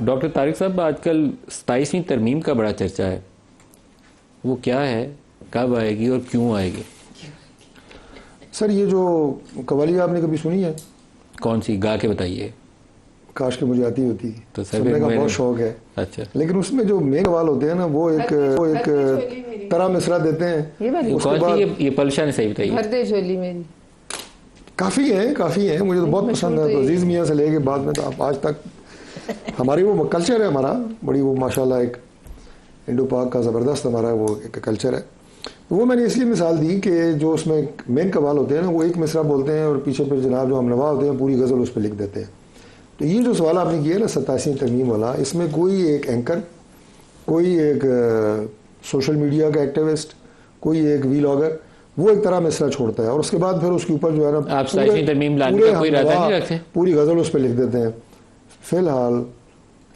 Doctor Tariq صاحب آج کل 27ویں ترمیم کا بڑا چرچہ ہے، وہ کیا ہے، کب آئے گی اور کیوں آئے گی؟ سر یہ جو قوالی آپ نے کبھی سنی ہے؟ کون سی؟ گا کے بتائیے۔ کاش کہ مجھے آتی ہوتی، تو سننے کا بہت شوق ہے۔ اچھا، لیکن اس میں جو مین سوال ہوتے ہیں نا وہ ایک طرح مصرع دیتے ہیں۔ کون سی؟ یہ پلشا نے صحیح بتائی ہے۔ کافی ہیں، مجھے تو بہت پسند ہے۔ تو عزیز میاں سے لے کے بعد میں تو آپ آج تک ہماری وہ کلچر ہے ہمارا، بڑی وہ ماشاءاللہ ایک انڈو پاک کا زبردست ہمارا وہ ایک کلچر ہے۔ وہ میں نے اس لیے مثال دی کہ جو اس میں مین قوال ہوتے ہیں نا وہ ایک مصرع بولتے ہیں اور پیچھے پھر جناب جو ہم نوا ہوتے ہیں پوری غزل اس پہ لکھ دیتے ہیں۔ تو یہ جو سوال آپ نے کیا نا 87ویں ترمیم والا، اس میں کوئی ایک اینکر، کوئی ایک سوشل میڈیا کا ایکٹیوسٹ، کوئی ایک ویلاگر وہ ایک طرح مصرع چھوڑتا ہے اور اس کے بعد پھر اس کے اوپر جو ہے نا آپ 27ویں ترمیم لانے کا کوئی ارادہ نہیں رکھتے؟ پوری غزل اس پہ لکھ دیتے ہیں۔ فی الحال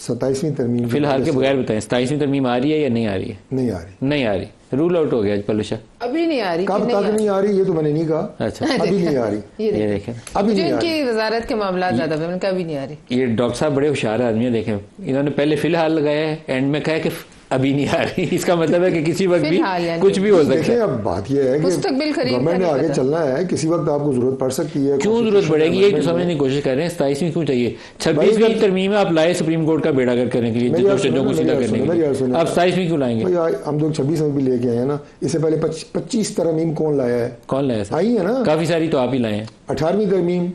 27ویں ترمیم فی الحال کے بغیر بتائیں 27ویں ترمیم آ رہی ہے یا نہیں آ رہی ہے؟ نہیں آ رہی، رول آؤٹ ہو گیا پلوشا۔ ابھی نہیں آ رہی۔ کب تک نہیں آ رہی یہ تو میں نے نہیں کہا۔ اچھا، ابھی نہیں آ رہی، یہ دیکھیں ابھی نہیں آ رہی۔ وزارت کے معاملات زیادہ میں نے کہا ابھی نہیں آ رہی۔ یہ ڈاکٹر صاحب بڑے ہوشیار آدمی ہیں، دیکھیں انہوں نے پہلے فی الحال لگایا ہے، اینڈ میں کہا کہ ابھی نہیں آ رہی، اس کا مطلب ہے کہ کسی وقت بھی کچھ بھی ہو سکتا ہے۔ اب بات یہ ہے کہ گورنمنٹ نے آگے چلنا ہے، کسی وقت آپ کو ضرورت پڑ سکتی ہے۔ کیوں ضرورت پڑے گی یہ تو سمجھنے کی کوشش کر رہے ہیں۔ 27ویں کیوں چاہیے؟ 26ویں ترمیم آپ لائے سپریم کورٹ کا بیڑا گرک کرنے کے لیے، چیزوں کو سیدھا کرنے کے لیے، آپ 27ویں کیوں لائیں گے؟ ہم لوگ 26 میں بھی لے کے آئے ہیں نا، اس سے پہلے 25 ترمیم کون لایا ہے؟ کون لایا ہے؟ آئی ہے نا کافی ساری تو آپ ہی لائے ہیں۔ 18ویں ترمیم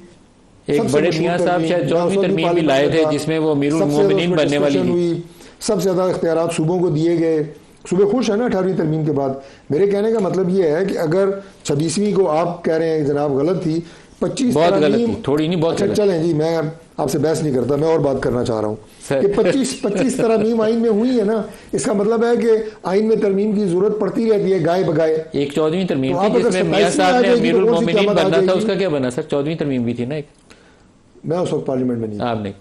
ایک بڑے میاں صاحب شاید 14ویں ترمیم بھی لائے تھے جس میں وہ امیر المومنین بننے والی تھی۔ سب سے زیادہ اختیارات صوبوں کو دیے گئے، صوبے خوش ہیں نا 18ویں ترمیم کے بعد۔ میرے کہنے کا مطلب یہ ہے کہ اگر 26ویں کو آپ کہہ رہے ہیں جناب غلط تھی، 25 بہت غلط ترمیم تھی، تھوڑی نہیں بہت غلط۔ چلیں جی میں آپ سے بحث نہیں کرتا، میں اور بات کرنا چاہ رہا ہوں کہ 25 ترمیم آئین میں ہوئی ہے نا، اس کا مطلب ہے کہ آئین میں ترمیم کی ضرورت پڑتی رہتی ہے گائے بگائے۔ ایک 14ویں ترمیم تھی جس میں میاں صاحب نے امیر المومنین بننا تھا، اس کا کیا بنا سر؟ 14ویں ترمیم بھی تھی نا ایک، میں اس وقت پارلیمنٹ میں نہیں، آپ نہیں